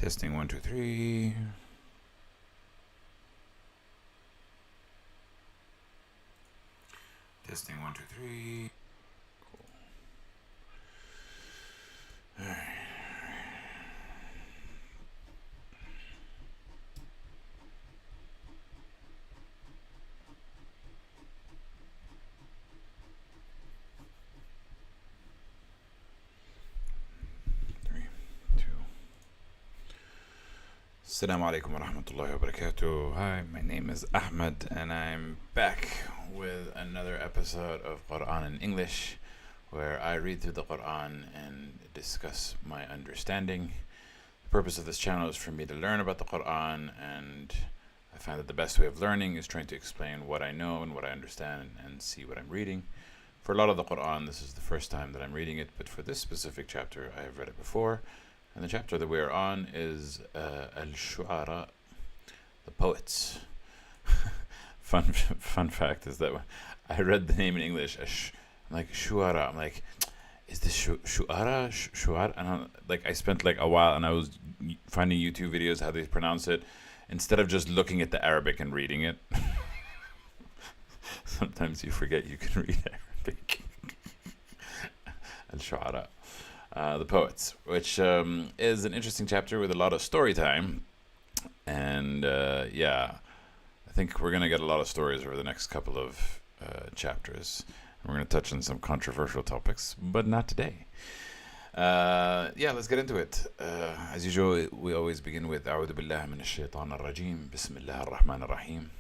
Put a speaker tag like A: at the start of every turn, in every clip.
A: Testing 1, 2, 3. Testing 1, 2, 3. Cool. All right. 3, 2. Assalamu alaikum wa rahmatullahi wa barakatuh. Hi, my name is Ahmed, and I'm back with another episode of Quran in English, where I read through the Quran and discuss my understanding. The purpose of this channel is for me to learn about the Quran, and I find that the best way of learning is trying to explain what I know and what I understand and see what I'm reading. For a lot of the Quran, this is the first time that I'm reading it, but for this specific chapter, I have read it before. And the chapter that we are on is Al-Shu'ara, the poets. Fun fact is that when I read the name in English, I'm like, Shu'ara. I'm like, is this Shu'ara? Shu'ara? And I spent like a while, and I was finding YouTube videos how they pronounce it, instead of just looking at the Arabic and reading it. Sometimes you forget you can read Arabic. Al-Shu'ara. The Poets, which is an interesting chapter with a lot of story time. And I think we're going to get a lot of stories over the next couple of chapters. We're going to touch on some controversial topics, but not today. Let's get into it. As usual, we always begin with A'udhu Billahi Minash Shaitan Ar-Rajim, Bismillah Ar-Rahman Ar-Rahim.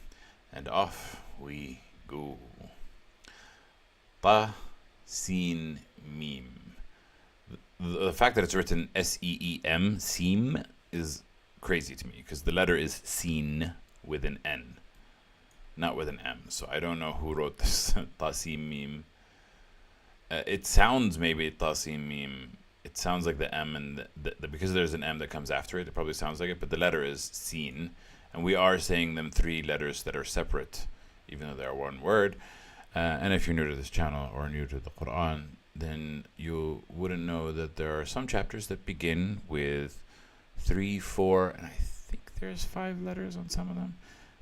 A: And off we go. Ta, Sin, Mim. The fact that it's written S-E-E-M, Seem, is crazy to me, because the letter is Sin with an N, not with an M. So I don't know who wrote this. Tasim Mim. It sounds maybe Tasim Mim. It sounds like the M, and because there's an M that comes after it, it probably sounds like it, but the letter is Sin. And we are saying them three letters that are separate, even though they are one word. And if you're new to this channel or new to the Quran, then you wouldn't know that there are some chapters that begin with 3, 4, and I think there's 5 letters on some of them,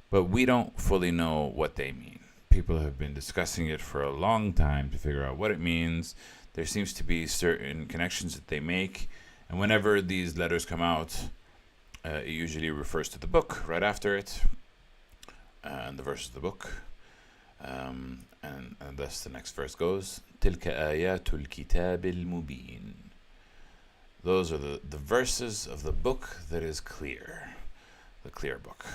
A: but we don't fully know what they mean. People have been discussing it for a long time to figure out what it means. There seems to be certain connections that they make, and whenever these letters come out, it usually refers to the book right after it, and the verse of the book. And thus the next verse goes, تِلْكَ آيَاتُ الْكِتَابِ الْمُبِينِ. Those are the verses of the book that is clear, the clear book.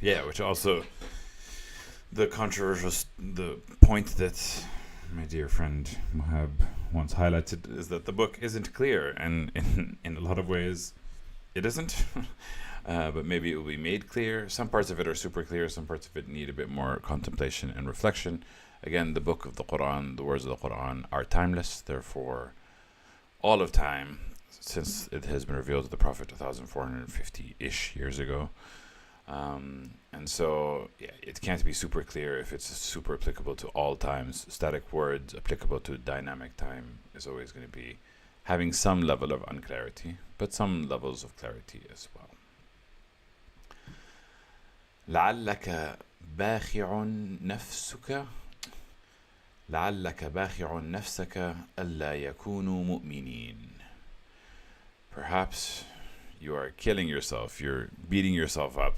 A: Which also, the point that my dear friend Muhab once highlighted is that the book isn't clear, and in a lot of ways it isn't. But maybe it will be made clear. Some parts of it are super clear. Some parts of it need a bit more contemplation and reflection. Again, the book of the Quran, the words of the Quran, are timeless. Therefore, all of time, since it has been revealed to the Prophet 1,450-ish years ago. And so, it can't be super clear if it's super applicable to all times. Static words applicable to dynamic time is always going to be having some level of unclarity, but some levels of clarity as well. لعلك باخع نفسك ألا يكونوا مؤمنين. Perhaps you are killing yourself, you're beating yourself up,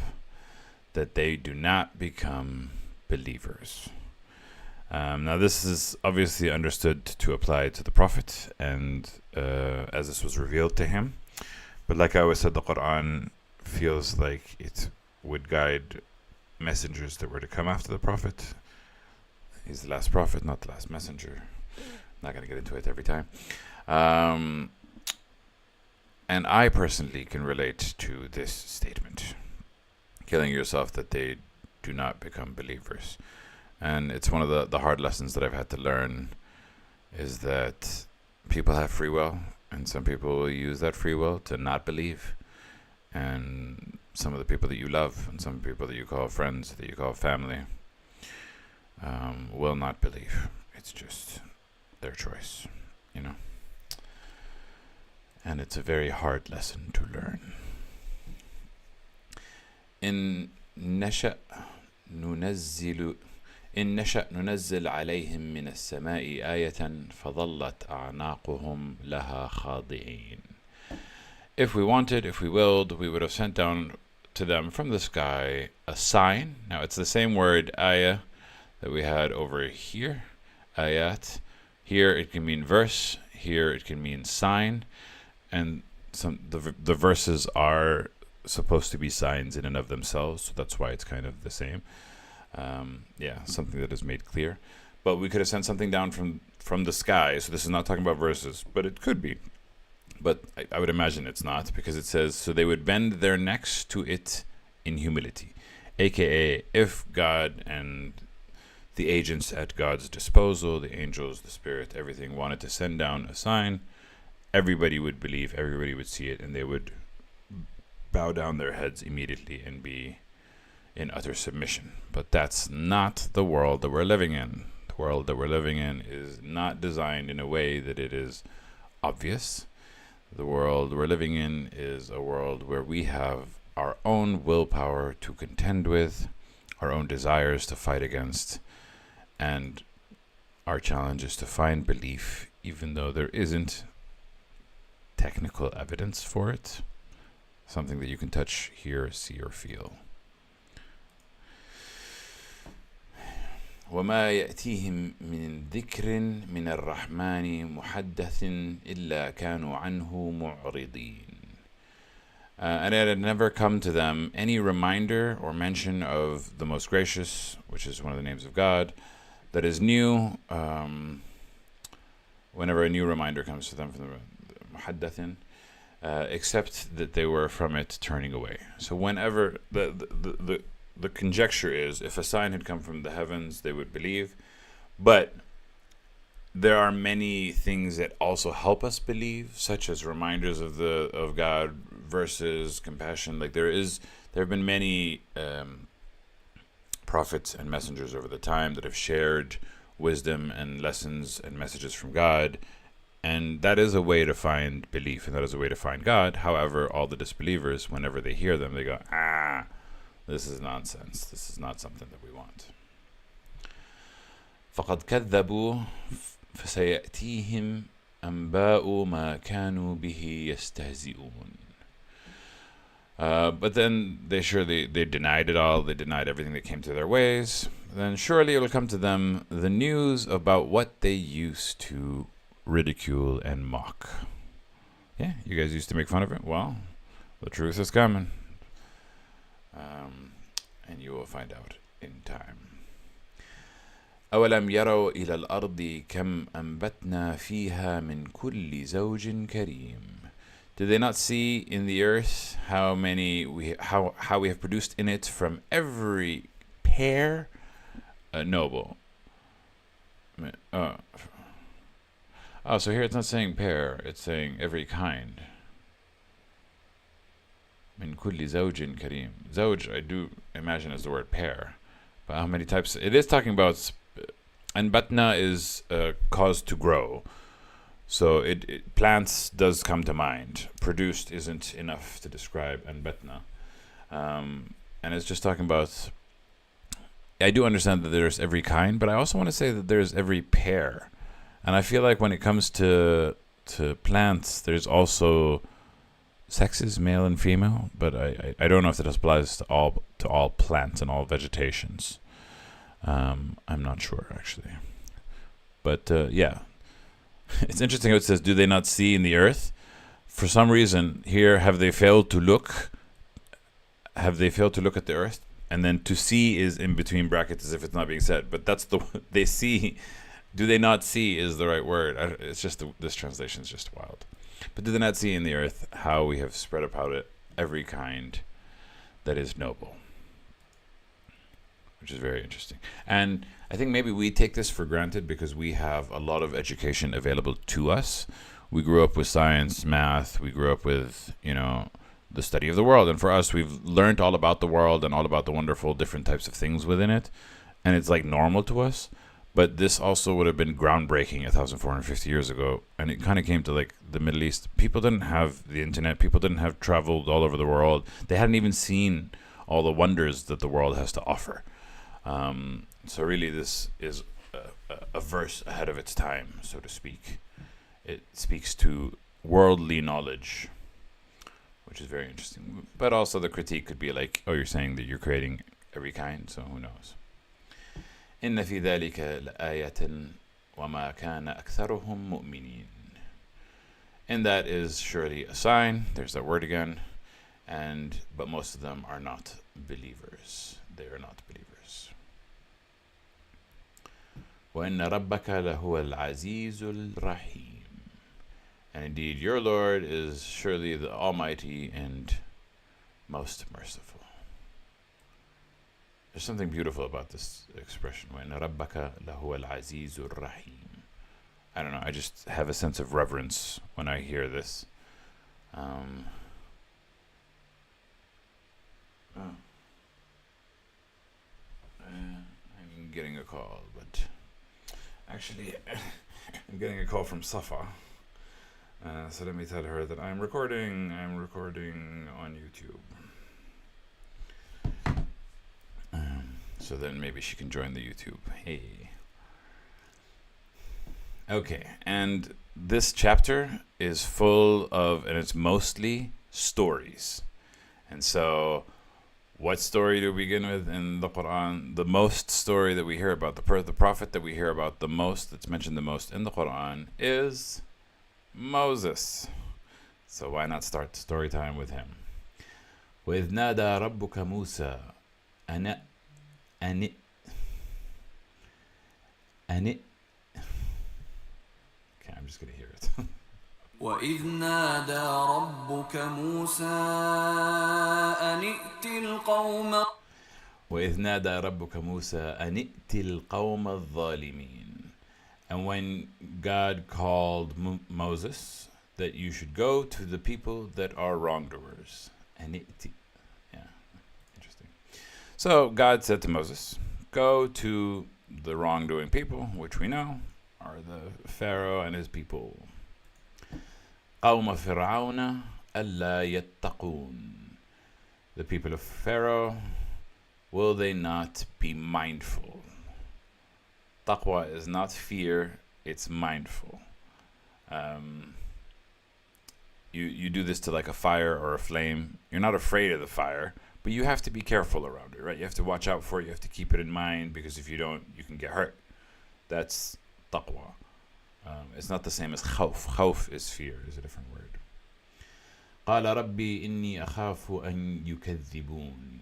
A: that they do not become believers. Now this is obviously understood to apply to the Prophet, and as this was revealed to him. But like I always said, the Quran feels like it would guide messengers that were to come after the Prophet. He's the last prophet, not the last messenger. Not going to get into it every time. And I personally can relate to this statement. Killing yourself that they do not become believers. And it's one of the hard lessons that I've had to learn, is that people have free will, and some people will use that free will to not believe. And some of the people that you love, and some people that you call friends, that you call family, will not believe. It's just their choice, and it's a very hard lesson to learn. إن نشأ ننزل عليهم من السماء آية فظلت أعناقهم لها خاضعين. If we wanted, if we willed, we would have sent down to them from the sky a sign. Now it's the same word, ayah, that we had over here, ayat. Here it can mean verse, here it can mean sign, and the verses are supposed to be signs in and of themselves, so that's why it's kind of the same. Something that is made clear. But we could have sent something down from the sky, so this is not talking about verses, but it could be. But I would imagine it's not, because it says, so they would bend their necks to it in humility. AKA, if God and the agents at God's disposal, the angels, the spirit, everything, wanted to send down a sign, everybody would believe, everybody would see it, and they would bow down their heads immediately and be in utter submission. But that's not the world that we're living in. The world that we're living in is not designed in a way that it is obvious. The world we're living in is a world where we have our own willpower to contend with, our own desires to fight against, and our challenge is to find belief even though there isn't technical evidence for it, something that you can touch, hear, see, or feel. وما يأتيهم من ذكر من الرحمن محدث إلا كانوا عنه معرضين. And it had never come to them any reminder or mention of the Most Gracious, which is one of the names of God, that is new, whenever a new reminder comes to them from the muhaddathin, except that they were from it turning away. So whenever the conjecture is, if a sign had come from the heavens, they would believe. But there are many things that also help us believe, such as reminders of God, verses, compassion. Like there have been many prophets and messengers over the time that have shared wisdom and lessons and messages from God, and that is a way to find belief, and that is a way to find God. However, all the disbelievers, whenever they hear them, they go, this is nonsense. This is not something that we want. فقد كذبوا فسيأتيهم أنباء ما كانوا به يستهزئون. But then they denied it all. They denied everything that came to their ways. Then surely it will come to them the news about what they used to ridicule and mock. Yeah, you guys used to make fun of it. Well, the truth is coming. And you will find out in time. أولم يروا إلى الأرض كم أنبتنا فيها من كل زوج كريم. Do they not see in the earth how we have produced in it from every pair noble? So here it's not saying pair, it's saying every kind. من كل زوج كريم. زوج, I do imagine, is the word pair. But how many types? It is talking about, and batna is caused to grow. So plants does come to mind. Produced isn't enough to describe and batna. And it's just talking about, I do understand that there's every kind, but I also want to say that there's every pair. And I feel like when it comes to plants, there's also sexes, male and female, but I don't know if that applies to all plants and all vegetations. I'm not sure actually, but yeah, it's interesting how it says, "Do they not see in the earth?" For some reason here, have they failed to look? Have they failed to look at the earth? And then to see is in between brackets as if it's not being said, but that's they see. Do they not see is the right word. It's just this translation is just wild. But do they not see in the earth how we have spread about it every kind that is noble? Which is very interesting. And I think maybe we take this for granted because we have a lot of education available to us. We grew up with science, math. We grew up with, the study of the world. And for us, we've learned all about the world and all about the wonderful different types of things within it. And it's like normal to us. But this also would have been groundbreaking 1,450 years ago, and it kind of came to like the Middle East. People didn't have the internet. People didn't have traveled all over the world. They hadn't even seen all the wonders that the world has to offer. So really, this is a verse ahead of its time, so to speak. It speaks to worldly knowledge, which is very interesting. But also the critique could be like, oh, you're saying that you're creating every kind, so who knows? إن في ذلك لآية وما كان أكثرهم مؤمنين. And that is surely a sign. There's that word again. But most of them are not believers. They are not believers. وإن ربك لهو العزيز الرحيم. And indeed, your Lord is surely the Almighty and most merciful. There's something beautiful about this expression. وَإِنَّ رَبَّكَ لَهُوَ الْعَزِيزُ الرَّحِيمُ. I don't know. I just have a sense of reverence when I hear this. I'm getting a call, but actually, I'm getting a call from Safa. So let me tell her that I'm recording on YouTube. So then maybe she can join the YouTube. Hey. Okay, and this chapter is full of, and it's mostly stories. And so, what story do we begin with in the Quran? The most story that we hear about, the prophet that we hear about the most, that's mentioned the most in the Quran, is Moses. So why not start story time with him? وَإِذْ نَادَى رَبُّكَ مُوسَى أَنِ Okay, I'm just going to hear it.
B: وَإِذْ نَادَى رَبُّكَ مُوسَى أَنِ ائْتِ الْقَوْمَ
A: وَإِذْ نَادَى رَبُّكَ مُوسَى أَنِ ائْتِ الْقَوْمَ الظَّالِمِينَ. And when God called Moses that you should go to the people that are wrongdoers. Aniti. Yeah, interesting. So God said to Moses, go to the wrongdoing people, which we know are the Pharaoh and his people. قَوْمَ فِرْعَوْنَ أَلَّا يَتَّقُونَ. The people of Pharaoh, will they not be mindful? Taqwa is not fear, it's mindful. You do this to like a fire or a flame. You're not afraid of the fire, but you have to be careful around it, right? You have to watch out for it. You have to keep it in mind, because if you don't, you can get hurt. That's taqwa. It's not the same as khawf. Khawf is fear, is a different word. قَالَ رَبِّي إِنِّي أَخَافُ أَن يُكَذِّبُونِ.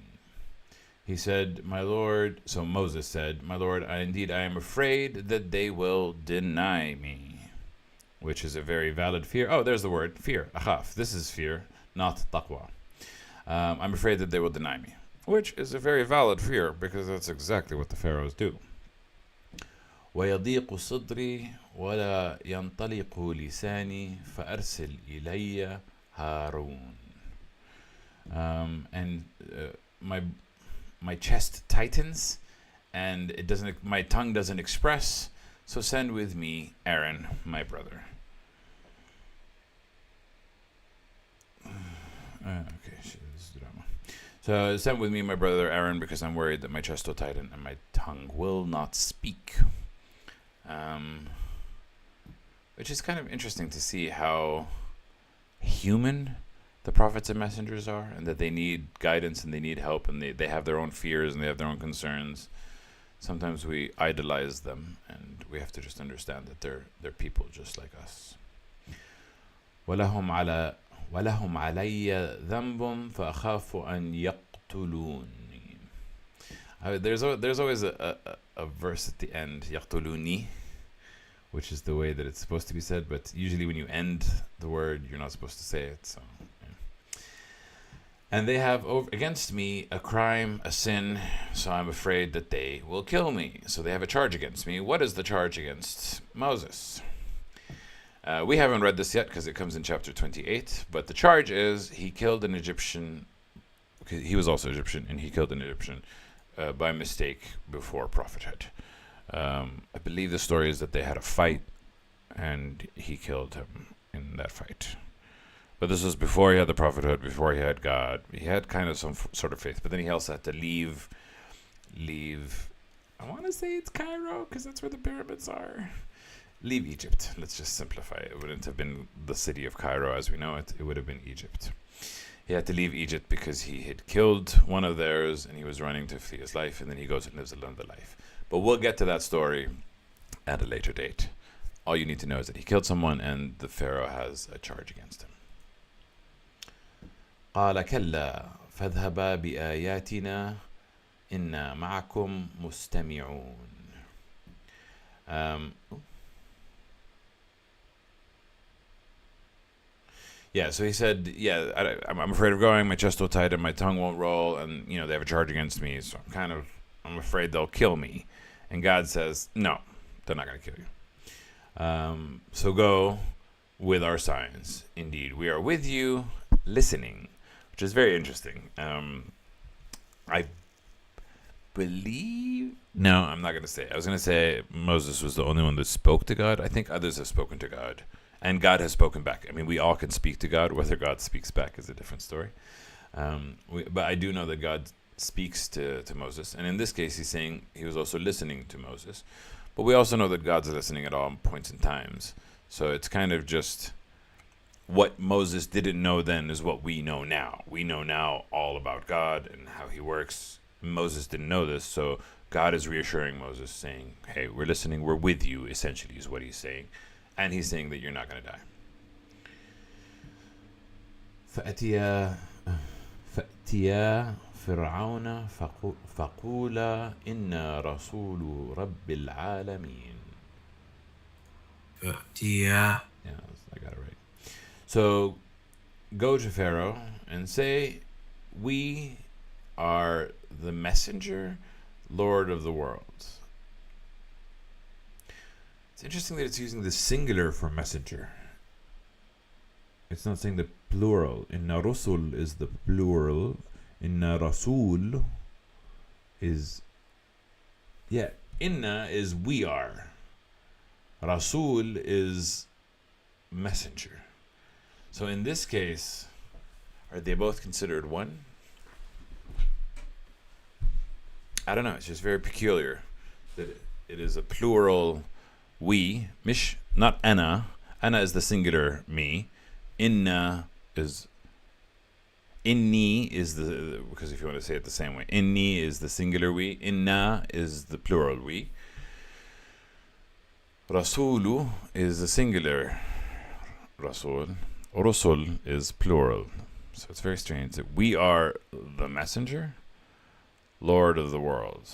A: He said, my Lord, so Moses said, my Lord, I am afraid that they will deny me, which is a very valid fear. Oh, there's the word, fear, akhaf. This is fear, not taqwa. I'm afraid that they will deny me, which is a very valid fear, because that's exactly what the pharaohs do. وَيَضِيقُ صَدْرِي وَلَا يَنْطَلِقُ لِسَانِي فَأَرْسِلْ إِلَيَّ هَارُونَ. And my chest tightens, and my tongue doesn't express, so send with me Aaron, my brother. Okay, this is drama. So send with me my brother Aaron, because I'm worried that my chest will tighten and my tongue will not speak. Which is kind of interesting to see how human the prophets and messengers are, and that they need guidance and they need help, and they have their own fears and they have their own concerns. Sometimes we idolize them, and we have to just understand that they're people just like us. وَلَهُمْ عَلَيَّ ذَنْبٌ فَأَخَافُ أَنْ يَقْتُلُونِ. There's always a verse at the end, يَقْتُلُونِ, which is the way that it's supposed to be said, but usually when you end the word, you're not supposed to say it. So, yeah. And they have against me a crime, a sin, so I'm afraid that they will kill me. So they have a charge against me. What is the charge against Moses? We haven't read this yet because it comes in chapter 28, but the charge is he killed an Egyptian. He was also Egyptian, and he killed an Egyptian by mistake before prophethood. I believe the story is that they had a fight, and he killed him in that fight. But this was before he had the prophethood, before he had God. He had kind of some sort of faith, but then he also had to leave. I want to say it's Cairo because that's where the pyramids are. Leave Egypt. Let's just simplify it. It wouldn't have been the city of Cairo as we know it. It would have been Egypt. He had to leave Egypt because he had killed one of theirs and he was running to flee his life, and then he goes and lives another life. But we'll get to that story at a later date. All you need to know is that he killed someone and the Pharaoh has a charge against him. قال كلا فاذهبا بآياتنا إنا معكم مستمعون. Yeah, so he said, I'm afraid of going. My chest will tight and my tongue won't roll, and they have a charge against me, so I'm afraid they'll kill me. And God says, no, they're not going to kill you. So go with our signs. Indeed, we are with you, listening, which is very interesting. I believe... No, I'm not going to say. I was going to say Moses was the only one that spoke to God. I think others have spoken to God. And God has spoken back. I mean, we all can speak to God. Whether God speaks back is a different story. But I do know that God speaks to Moses. And in this case, he's saying he was also listening to Moses. But we also know that God's listening at all points in times. So it's kind of just what Moses didn't know then is what we know now. We know now all about God and how he works. Moses didn't know this. So God is reassuring Moses, saying, hey, we're listening. We're with you, essentially, is what he's saying. And he's saying that you're not going to die. فأتيا فرعون فقولا إنا رسول رب العالمين.
C: فأتيا.
A: Yeah, I got it right. So go to Pharaoh and say, we are the messenger, Lord of the world. It's interesting that it's using the singular for messenger. It's not saying the plural. Inna rusul is the plural. Inna rasul is... Yeah, inna is we are. Rasul is messenger. So in this case, are they both considered one? I don't know. It's just very peculiar that it is a plural... we, mish, not ana. Ana is the singular me. Inna is... Inni is the... because if you want to say it the same way. Inni is the singular we. Inna is the plural we. Rasulu is the singular Rasul. Rusul is plural. So it's very strange that we are the messenger, Lord of the world.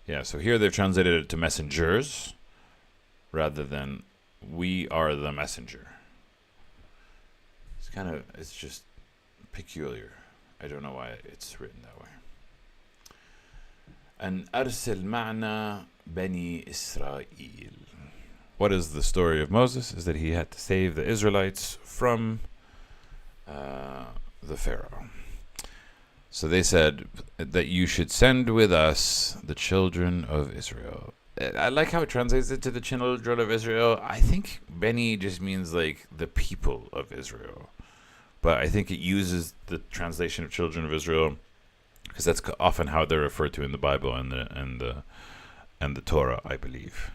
A: Yeah, so here they've translated it to messengers rather than we are the messenger. It's just peculiar. I don't know why it's written that way. And أرسل معنا بني إسرائيل. What is the story of Moses? Is that he had to save the Israelites from the Pharaoh. So they said that you should send with us the children of Israel. I like how it translates it to the children of Israel. I think Beni just means like the people of Israel. But I think it uses the translation of children of Israel because that's often how they're referred to in the Bible and the Torah, I believe.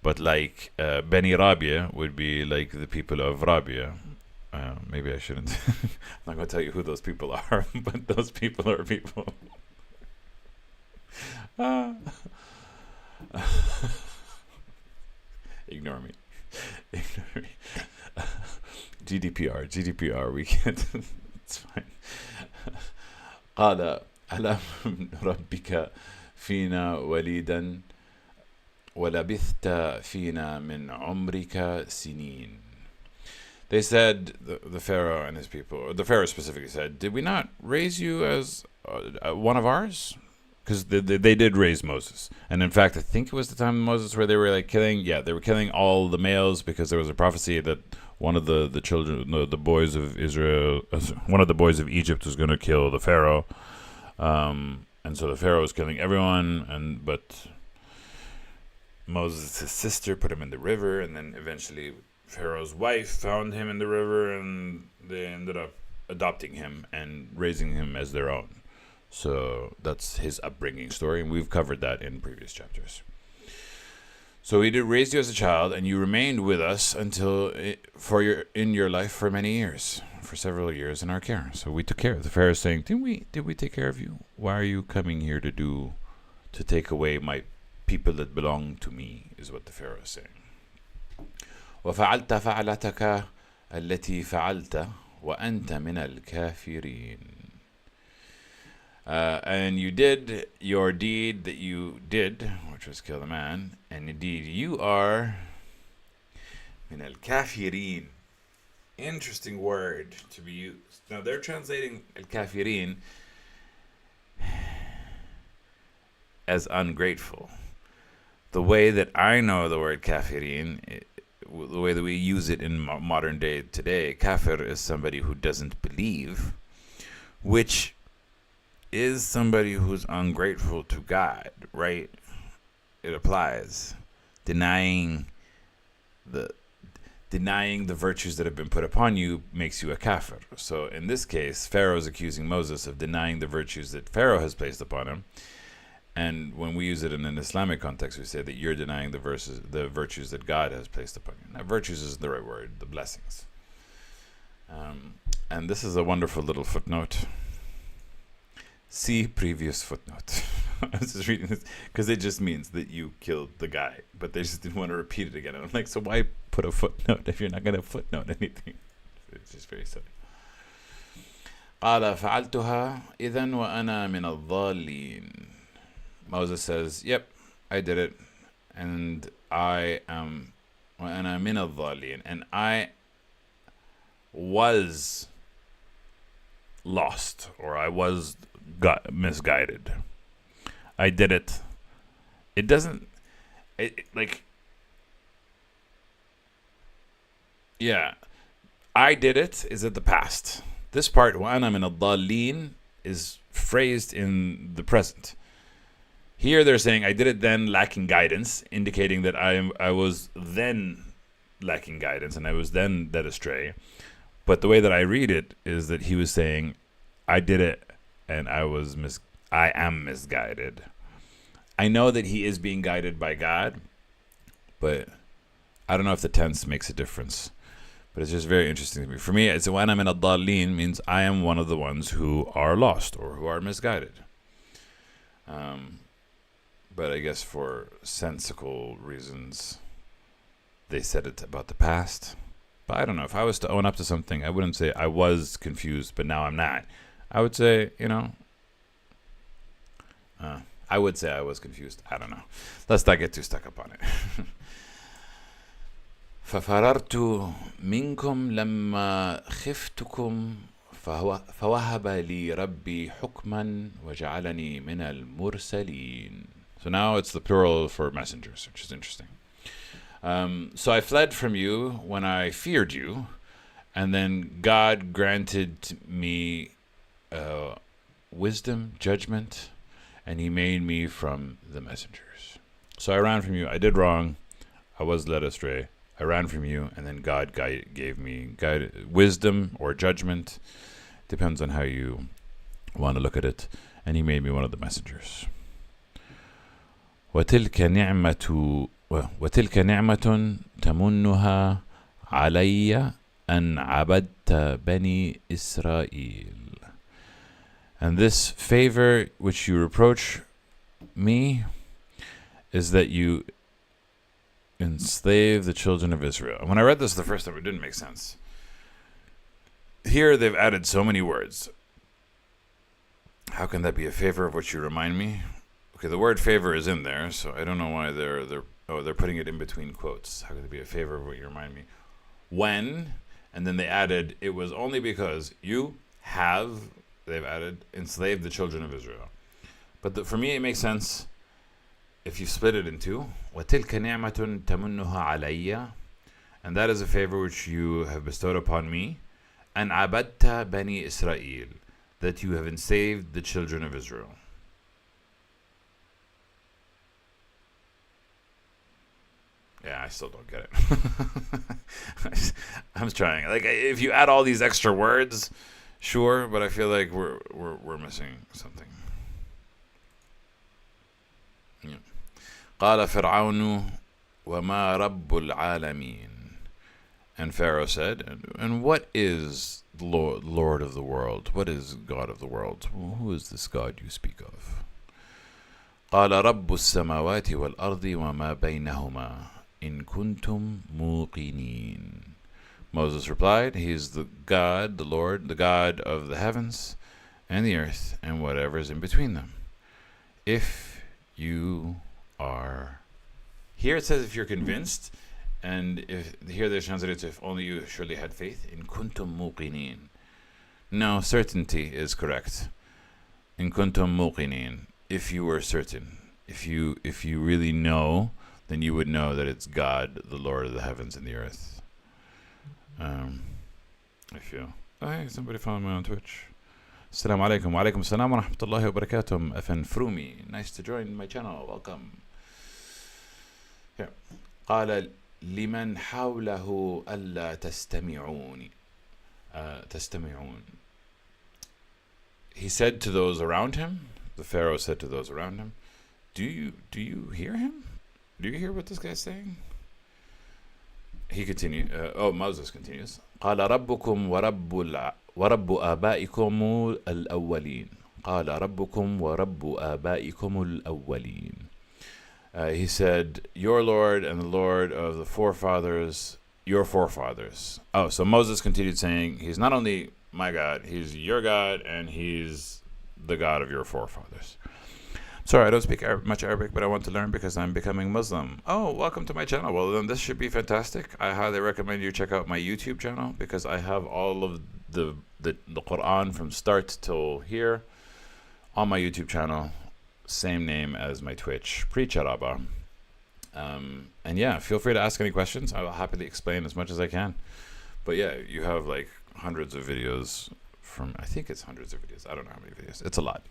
A: But like Beni Rabia would be like the people of Rabia. Maybe I shouldn't. I'm not going to tell you who those people are, but those people are people. Ignore me. Ignore me. GDPR, we can't. It's fine. قال ألم نربك فينا وليدا ولبثت فينا من عمرك سنين. They said, the Pharaoh and his people, or the Pharaoh specifically said, did we not raise you as one of ours? Because they did raise Moses. And in fact, I think it was the time of Moses where they were like they were killing all the males because there was a prophecy that one of the children, the boys of Israel, one of the boys of Egypt was going to kill the Pharaoh. And so the Pharaoh was killing everyone, but Moses' sister put him in the river, and then eventually Pharaoh's wife found him in the river, and they ended up adopting him and raising him as their own. So that's his upbringing story, and we've covered that in previous chapters. So we raised you as a child, and you remained with us in your life for many years, for several years in our care. So we took care of the Pharaoh, saying, "Did we take care of you? Why are you coming here to take away my people that belong to me?" Is what the Pharaoh is saying. وفعلت فعلتك التي فعلت وأنت من الكافرين. And you did your deed that you did, which was kill the man, and indeed you are min al-kafirin. Interesting word to be used. Now they're translating al-kafirin as ungrateful. The way that I know the word kafirin, the way that we use it in modern day today, kafir is somebody who doesn't believe, which is somebody who's ungrateful to God, right? It applies. Denying the virtues that have been put upon you makes you a kafir. So in this case, Pharaoh is accusing Moses of denying the virtues that Pharaoh has placed upon him. And when we use it in an Islamic context, we say that you're denying the virtues that God has placed upon you. Now, virtues isn't the right word, the blessings. And this is a wonderful little footnote. See previous footnote. I was just reading this because it just means that you killed the guy, but they just didn't want to repeat it again. And I'm like, so why put a footnote if you're not going to footnote anything? It's just very silly. قال فعلتها إذن وأنا من الضالين. Moses says, yep, I did it, and I am وأنا من الضالين, and I was lost, or I was misguided. I did it. It doesn't, yeah, I did it is at the past. This part, وَأَنَا مِنَ الضَّالِّينَ, is phrased in the present. Here they're saying, I did it then lacking guidance, indicating that I was then lacking guidance, and I was then led astray. But the way that I read it is that he was saying, I did it, and I am misguided. I know that he is being guided by God, but I don't know if the tense makes a difference. But it's just very interesting to me. For me, it's وَأَنَا مِنَ الضَّالِّينَ means I am one of the ones who are lost or who are misguided. But I guess for sensical reasons, they said it about the past. But I don't know. If I was to own up to something, I wouldn't say I was confused, but now I'm not. I would say, I would say I was confused. I don't know. Let's not get too stuck up on it. ففررت منكم لما خفتكم فوهب لي ربي حكما وجعلني من المرسلين. So now it's the plural for messengers, which is interesting. So I fled from you when I feared you, and then God granted me wisdom, judgment, and he made me from the messengers. So I ran from you. I did wrong. I was led astray. I ran from you, and then God gave me wisdom or judgment. Depends on how you want to look at it. And he made me one of the messengers. وتلك نعمة تمنها علي أن عبدت بني إسرائيل. And this favor which you reproach me is that you enslave the children of Israel. When I read this the first time, it didn't make sense. Here they've added so many words. How can that be a favor of which you remind me? Okay, the word favor is in there, so I don't know why they're putting it in between quotes. How could it be a favor of what you remind me? When, and then they added, it was only because you have, they've added, enslaved the children of Israel. But for me, it makes sense if you split it in two. وَتِلْكَ نِعْمَةٌ تَمُنُّهَا عَلَيَّ, and that is a favor which you have bestowed upon me. أَنْ عَبَدْتَ بَنِي إِسْرَائِيل, that you have enslaved the children of Israel. Yeah, I still don't get it. I'm trying. Like, if you add all these extra words, sure, but I feel like we're missing something. Yeah. قال فرعون وما رب العالمين. And Pharaoh said, and what is the Lord of the world? What is God of the world? Who is this God you speak of? قال رب السماوات والأرض وما بينهما إن كنتم موقنين. Moses replied, he is the God, the Lord, the God of the heavens and the earth and whatever is in between them. If you are... Here it says if you're convinced, and if here they translated to if only you surely had faith. In kuntum muqinin. No, certainty is correct. In kuntum muqinin. If you were certain, if you really know, then you would know that it's God, the Lord of the heavens and the earth. I feel. Oh, hey, somebody following me on Twitch. Assalamu alaikum. Wa alaikum assalam wa rahmatullahi wa barakatuh. FN Frumi. Nice to join my channel. Welcome. Here. قال لمن حوله ألا تستمعون. تستمعون. He said to those around him, the Pharaoh said to those around him, do you hear him? Do you hear what this guy's saying? He continued. Moses continues. قال ربكم ورب آبائكم الأولين. قال ربكم ورب آبائكم الأولين. He said, your Lord and the Lord of the forefathers, your forefathers. Oh, so Moses continued saying, he's not only my God, he's your God, and he's the God of your forefathers. Sorry, I don't speak much Arabic, but I want to learn because I'm becoming Muslim. Oh, welcome to my channel. Well, then this should be fantastic. I highly recommend you check out my YouTube channel because I have all of the Quran from start till here on my YouTube channel. Same name as my Twitch, Preach Araba. And yeah, feel free to ask any questions. I will happily explain as much as I can. But yeah, you have like hundreds of videos from, I think it's hundreds of videos. I don't know how many videos. It's a lot.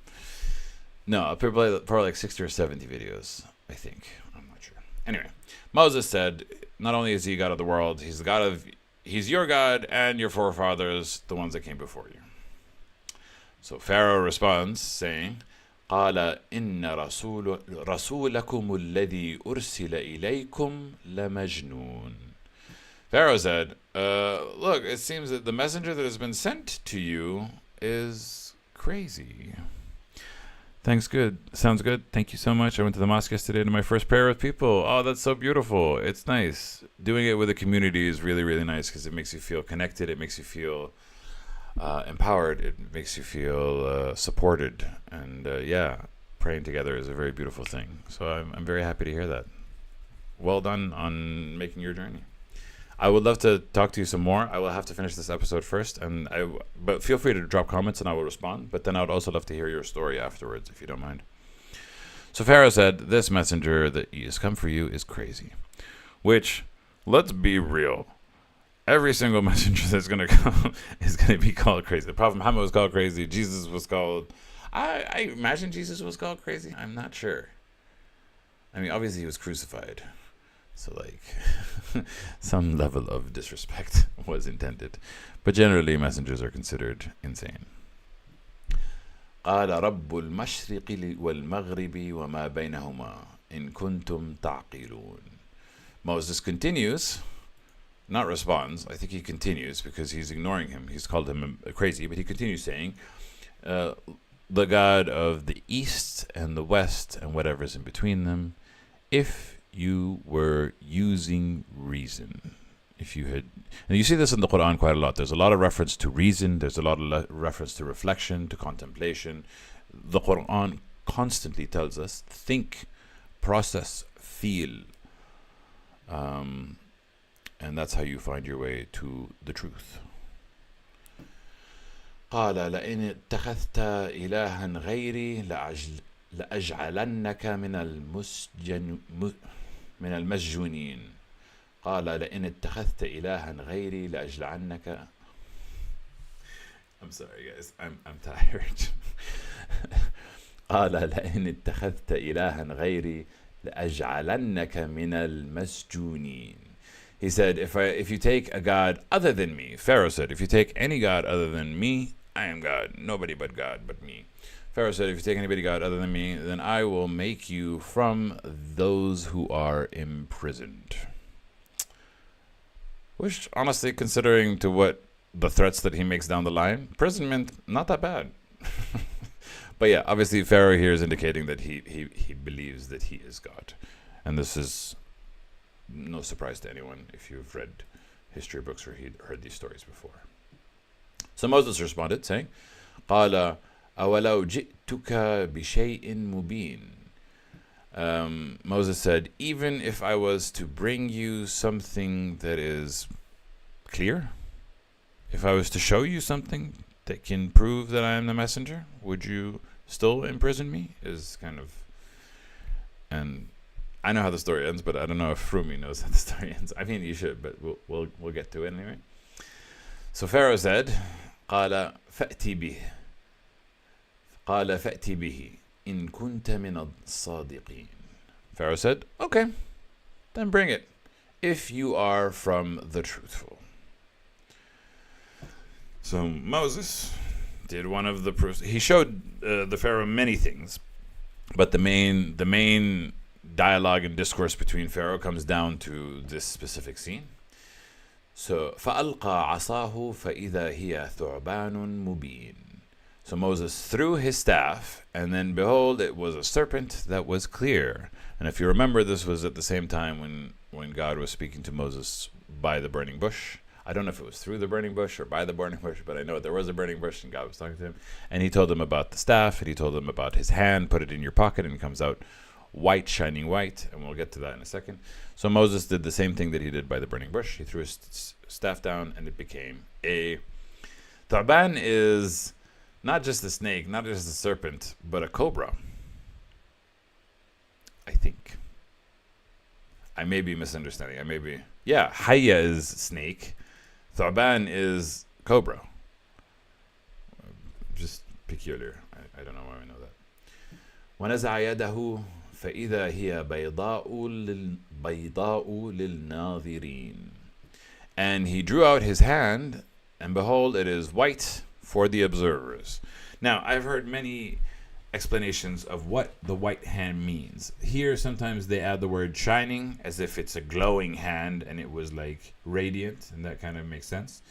A: No, probably like 60 or 70 videos, I think. I'm not sure. Anyway, Moses said, not only is he God of the world, he's your God and your forefathers, the ones that came before you. So Pharaoh responds saying, قال إن رسولكم الذي أرسل إليكم لمجنون. Pharaoh said, look, it seems that the messenger that has been sent to you is crazy. Thanks, good. Sounds good. Thank you so much. I went to the mosque yesterday to my first prayer with people. Oh, that's so beautiful. It's nice. Doing it with a community is really, really nice because it makes you feel connected. It makes you feel empowered. It makes you feel supported. And yeah, praying together is a very beautiful thing. So I'm very happy to hear that. Well done on making your journey. I would love to talk to you some more. I will have to finish this episode first, but feel free to drop comments and I will respond. But then I would also love to hear your story afterwards, if you don't mind. So Pharaoh said, this messenger that has come for you is crazy. Which, let's be real. Every single messenger that's going to come is going to be called crazy. The Prophet Muhammad was called crazy. Jesus was called... I imagine Jesus was called crazy. I'm not sure. I mean, obviously he was crucified. So like some level of disrespect was intended. But generally messengers are considered insane. قال رب المشرق والمغرب وما بينهما إن كنتم تعقلون. Moses continues, not responds. I think he continues because he's ignoring him. He's called him crazy, but he continues saying, the God of the east and the west and whatever's in between them, if you were using reason. If you had, and you see this in the Quran quite a lot. There's a lot of reference to reason. There's a lot of reference to reflection, to contemplation. The Quran constantly tells us, think, process, feel. And that's how you find your way to the truth. قال لئن اتخذت إلها غيري لأجعلنك من المسجونين. قال لئن اتخذت إلها غيري لأجعلنك. I'm sorry guys, I'm tired. قال لئن اتخذت إلها غيري لأجعلنك من المسجونين. He said, if you take a god other than me, Pharaoh said, if you take any god other than me, I am God, nobody but God but me. Pharaoh said, if you take anybody God other than me, then I will make you from those who are imprisoned. Which, honestly, considering to what the threats that he makes down the line, imprisonment, not that bad. But yeah, obviously Pharaoh here is indicating that he believes that he is God. And this is no surprise to anyone if you've read history books or heard these stories before. So Moses responded, saying, قال أولو جئتك بشيء مبين. Moses said, even if I was to bring you something that is clear, if I was to show you something that can prove that I am the messenger, would you still imprison me? Is kind of, and I know how the story ends, but I don't know if Rumi knows how the story ends. I mean, you should, but we'll get to it anyway. So Pharaoh said, قال فأتي به قال فأتي به إن كنت من الصادقين. Pharaoh said, okay, then bring it, if you are from the truthful. So Moses did one of the proofs. He showed the Pharaoh many things, but the main dialogue and discourse between Pharaoh comes down to this specific scene. So فألقى عصاه فإذا هي ثعبان مبين. So Moses threw his staff, and then behold, it was a serpent that was clear. And if you remember, this was at the same time when God was speaking to Moses by the burning bush. I don't know if it was through the burning bush or by the burning bush, but I know there was a burning bush and God was talking to him. And he told him about the staff, and he told him about his hand, put it in your pocket, and it comes out white, shining white, and we'll get to that in a second. So Moses did the same thing that he did by the burning bush. He threw his staff down, and it became a... Thu'ban is not just a snake, not just a serpent, but a cobra. I think. I may be misunderstanding. Yeah, Hayya is snake. Thu'ban is cobra. Just peculiar. I don't know why we know that. وَنَزَعَ يَدَهُ فَإِذَا هِيَ بَيْضَاءُ لِلنَّاظِرِينَ. And he drew out his hand, and behold, it is white for the observers. Now, I've heard many explanations of what the white hand means. Here, sometimes they add the word shining, as if it's a glowing hand and it was like radiant, and that kind of makes sense.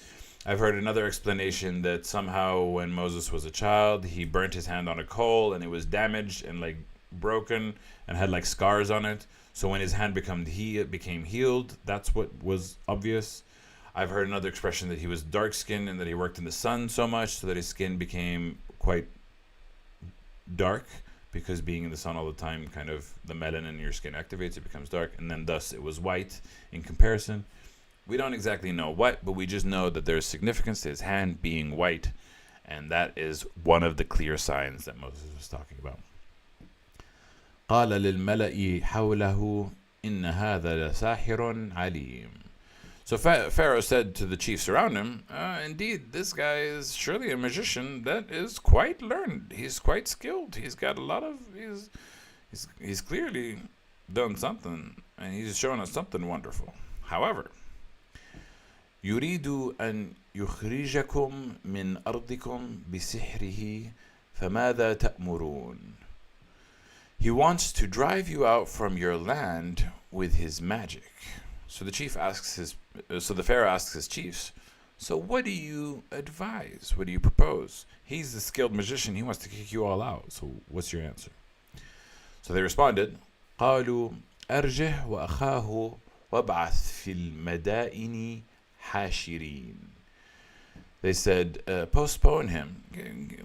A: I've heard another explanation that somehow when Moses was a child, he burnt his hand on a coal and it was damaged and like broken and had like scars on it. So when his hand became healed, that's what was obvious. I've heard another expression that he was dark skinned and that he worked in the sun so much so that his skin became quite dark, because being in the sun all the time, kind of the melanin in your skin activates, it becomes dark, and then thus it was white in comparison. We don't exactly know what, but we just know that there's significance to his hand being white, and that is one of the clear signs that Moses was talking about. قال للملأ حوله إن هذا لساحر عليم. So Pharaoh said to the chiefs around him, indeed, this guy is surely a magician that is quite learned. He's quite skilled. He's got a lot of... He's clearly done something, and he's shown us something wonderful. However, يريد أن يخرجكم من أرضكم بسحره فماذا تأمرون. He wants to drive you out from your land with his magic. So the Pharaoh asks his chiefs, so what do you advise? What do you propose? He's the skilled magician. He wants to kick you all out. So what's your answer? So they responded, قالوا أرجه وأخاه وابعث في المدائن حاشرين. They said, postpone him.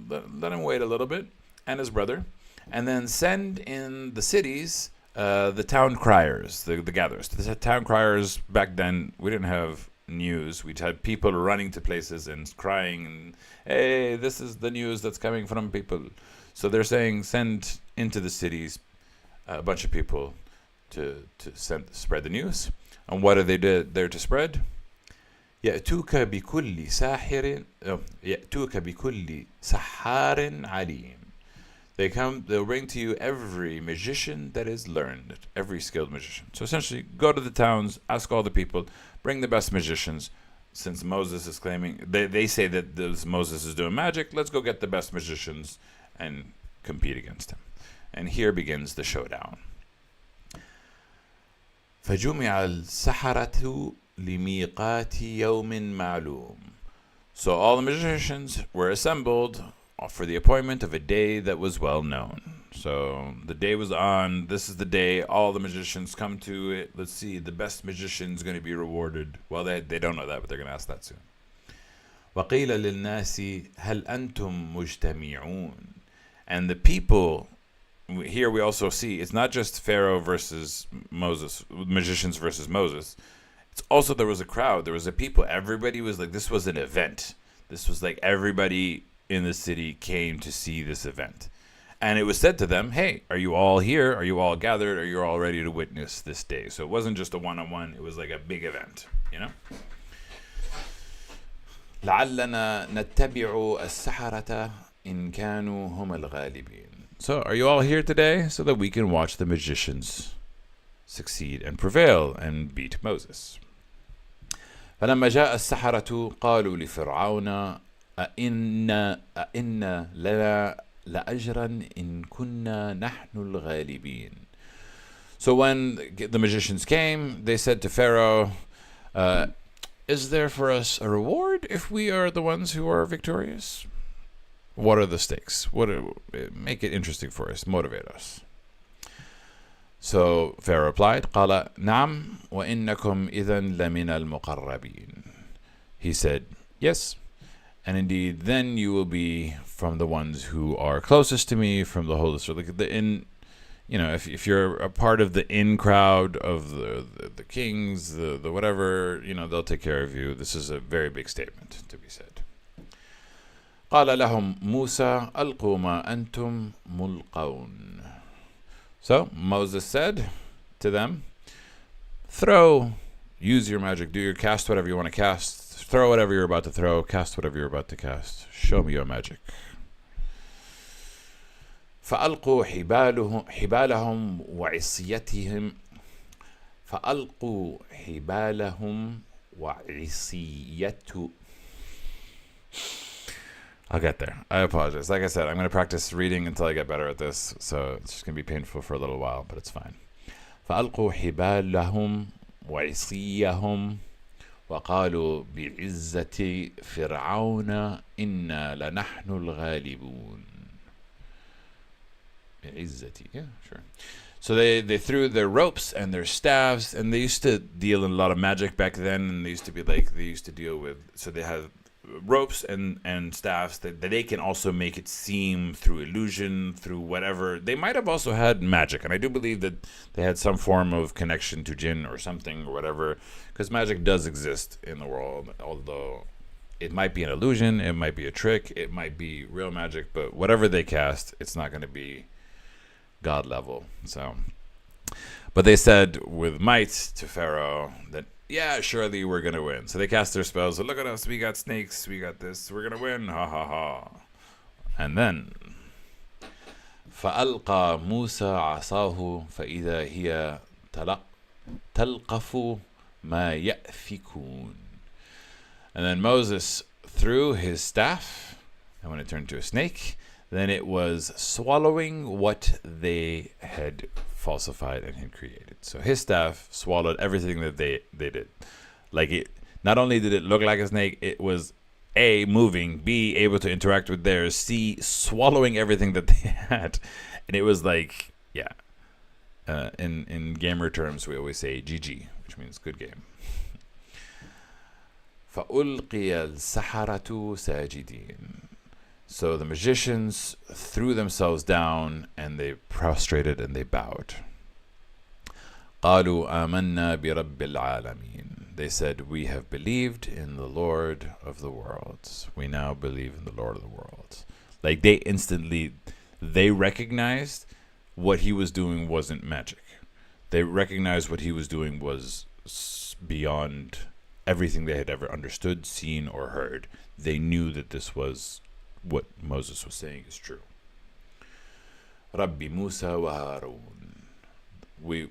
A: Let him wait a little bit, and his brother, and then send in the cities the town criers, the gatherers. The town criers, back then, we didn't have news. We'd had people running to places and crying, and, hey, this is the news that's coming from people. So they're saying, send into the cities a bunch of people to spread the news. And what are they there to spread? يأتوك بكل ساحر عليم. they'll bring to you every magician that is learned, every skilled magician. So essentially, go to the towns, ask all the people, bring the best magicians. Since Moses is claiming, they say that Moses is doing magic, let's go get the best magicians and compete against him. And here begins the showdown. فجمع السحرة لميقات يوم معلوم. So all the magicians were assembled for the appointment of a day that was well known. So the day was on. This is the day. All the magicians come to it. Let's see. The best magician is going to be rewarded. Well, they don't know that, but they're going to ask that soon. وقيل للناس هل أنتم مجتمعون. And the people, here we also see, it's not just Pharaoh versus Moses, magicians versus Moses. It's also, there was a crowd. There was a people. Everybody was like, this was an event. This was like everybody in the city came to see this event. And it was said to them, hey, are you all here? Are you all gathered? Are you all ready to witness this day? So it wasn't just a one-on-one. It was like a big event, you know? لعلنا نتبع السحرة إن كانوا هم الغالبين. So are you all here today so that we can watch the magicians succeed and prevail and beat Moses? فلما جاء السحرة قالوا لفرعون أئن لنا لأجرا إن كنا نحن الغالبين. So when the magicians came, they said to Pharaoh, is there for us a reward if we are the ones who are victorious? What are the stakes? Make it interesting for us, motivate us. So Pharaoh replied, قال نعم وإنكم إذن لمن المقربين. He said, yes, and indeed then you will be from the ones who are closest to me, from the holy. So if you're a part of the in crowd of the kings, the whatever, they'll take care of you. This is a very big statement to be said. قال لهم موسى ألقوا ما أنتم ملقون. So Moses said to them, use your magic, cast whatever you want to cast, throw whatever you're about to throw, cast whatever you're about to cast. Show me your magic. فألقوا حبالهم وعصيتهم فألقوا حبالهم وعصيته. I'll get there. I apologize. Like I said, I'm going to practice reading until I get better at this, so it's just going to be painful for a little while, but it's fine. فألقوا حبالهم وعصيهم وقالوا بعزة فرعون إنا لنحن الغالبون. بعزة, yeah, sure. So they threw their ropes and their staves, and they used to deal in a lot of magic back then, and they used to deal with, so they had ropes and staffs that they can also make it seem through illusion, through whatever. They might have also had magic, and I do believe that they had some form of connection to jinn or something or whatever, because magic does exist in the world, although it might be an illusion, it might be a trick, it might be real magic, but whatever they cast, it's not going to be God level. So, but they said with might to Pharaoh that, yeah, surely we're going to win. So they cast their spells. So look at us. We got snakes. We got this. We're going to win. Ha ha ha. And then فألقى موسى عصاه فإذا هي تلقف ما يأفكون. And then Moses threw his staff, and when it turned to a snake, then it was swallowing what they had falsified and had created. So his staff swallowed everything that they did. Like, it, not only did it look like a snake, it was A, moving, B, able to interact with theirs, C, swallowing everything that they had. And it was like, yeah. In gamer terms, we always say GG, which means good game. فَأُلْقِيَ السَّحَرَةُ سَاجِدِينَ. So the magicians threw themselves down and they prostrated and they bowed. قالوا آمنا برب العالمين. They said, we have believed in the Lord of the worlds. We now believe in the Lord of the worlds. Like, they recognized what he was doing wasn't magic. They recognized what he was doing was beyond everything they had ever understood, seen, or heard. They knew that this was what Moses was saying is true. Rabbi Musa wa Harun. We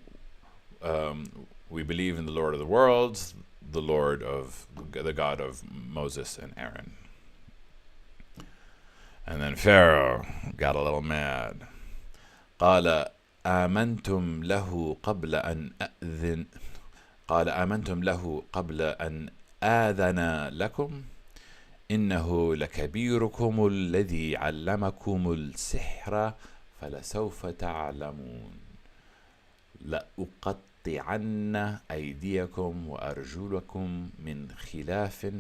A: we believe in the Lord of the worlds, the God of Moses and Aaron. And then Pharaoh got a little mad. قال آمنتم له قبل أن أذن قال آمنتم له قبل أن آذن لكم إنه لكبيركم الذي علمكم السحر فلسوف تعلمون لأقطعن أيديكم وأرجلكم من خلاف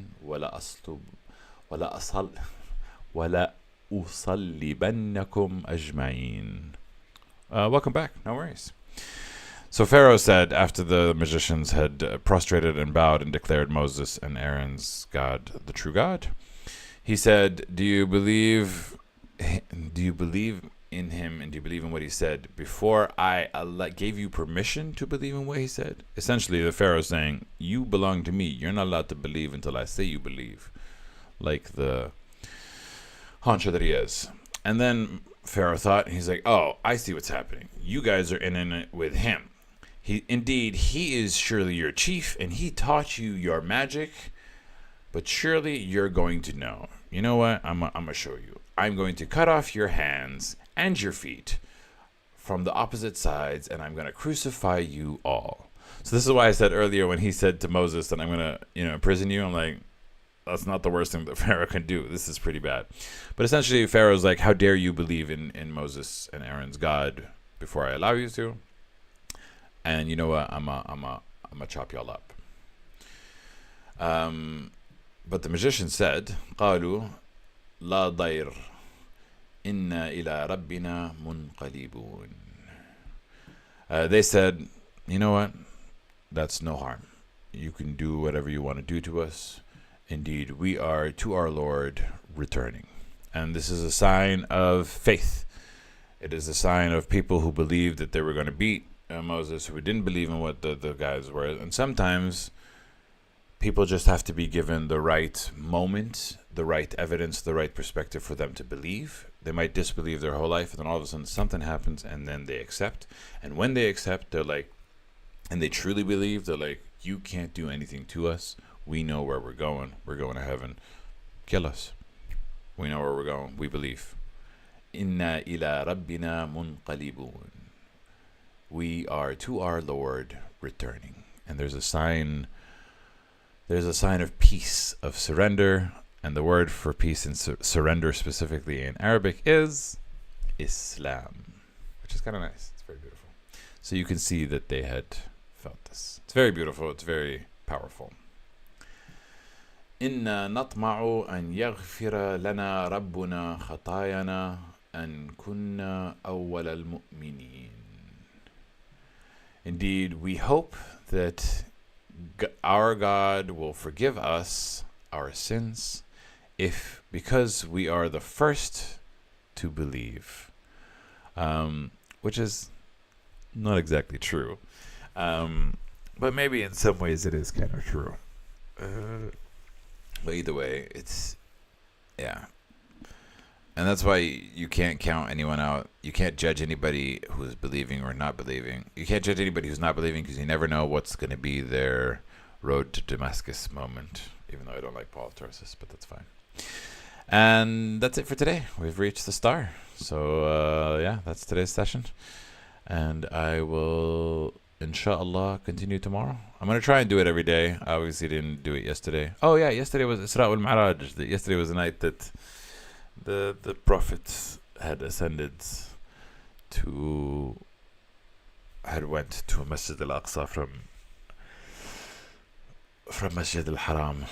A: ولأصلبنكم أجمعين. Welcome back. No worries. So Pharaoh said, after the magicians had prostrated and bowed and declared Moses and Aaron's God the true God, he said, do you believe in him and do you believe in what he said before I gave you permission to believe in what he said? Essentially, the Pharaoh is saying, you belong to me. You're not allowed to believe until I say you believe, like the honcho that he is. And then Pharaoh thought, he's like, oh, I see what's happening. You guys are in it with him. He is surely your chief, and he taught you your magic, but surely you're going to know. You know what? I'm going to show you. I'm going to cut off your hands and your feet from the opposite sides, and I'm going to crucify you all. So this is why I said earlier when he said to Moses that I'm going to, imprison you, I'm like, that's not the worst thing that Pharaoh can do. This is pretty bad. But essentially, Pharaoh's like, how dare you believe in Moses and Aaron's God before I allow you to? And you know what? I'm a chop y'all up. But the magician said, قالوا لا ضير إنا إلى ربنا منقلبون. They said, you know what? That's no harm. You can do whatever you want to do to us. Indeed, we are to our Lord returning. And this is a sign of faith. It is a sign of people who believed that they were going to beat Moses, who didn't believe in what the guys were. And sometimes people just have to be given the right moment, the right evidence, the right perspective for them to believe. They might disbelieve their whole life, and then all of a sudden something happens, and then they accept. And when they accept, they're like, and they truly believe, they're like, you can't do anything to us. We know where we're going. We're going to heaven. Kill us. We know where we're going. We believe. Inna ila rabbina munqalibun. We are to our Lord returning. And there's a sign of peace, of surrender. And the word for peace and surrender specifically in Arabic is Islam, which is kind of nice. It's very beautiful. So you can see that they had felt this. It's very beautiful. It's very powerful. إنا نطمع أن يغفر لنا ربنا خطايانا أن كنا أول المؤمنين. Indeed, we hope that our God will forgive us our sins because we are the first to believe, which is not exactly true, but maybe in some ways it is kind of true. But either way, yeah. And that's why you can't count anyone out. You can't judge anybody who's believing or not believing. You can't judge anybody who's not believing because you never know what's going to be their road to Damascus moment. Even though I don't like Paul of Tarsus, but that's fine. And that's it for today. We've reached the star. So, yeah, that's today's session. And I will, inshallah, continue tomorrow. I'm going to try and do it every day. I obviously didn't do it yesterday. Oh, yeah, yesterday was Isra wal Mi'raj. Yesterday was the night that the Prophet had ascended went to Masjid al-Aqsa from Masjid al-Haram.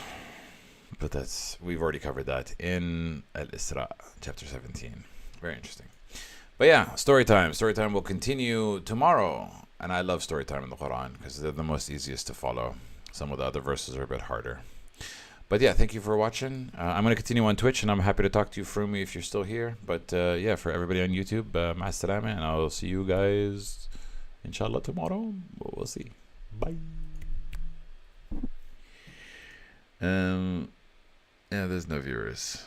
A: But we've already covered that in Al-Isra, chapter 17. Very interesting. But yeah, story time. Story time will continue tomorrow. And I love story time in the Quran because they're the most easiest to follow. Some of the other verses are a bit harder. But yeah, thank you for watching. I'm going to continue on Twitch, and I'm happy to talk to you, Frumi, if you're still here. But yeah, for everybody on YouTube, ma'a salama, and I'll see you guys, inshallah, tomorrow. We'll see. Bye. Yeah, there's no viewers.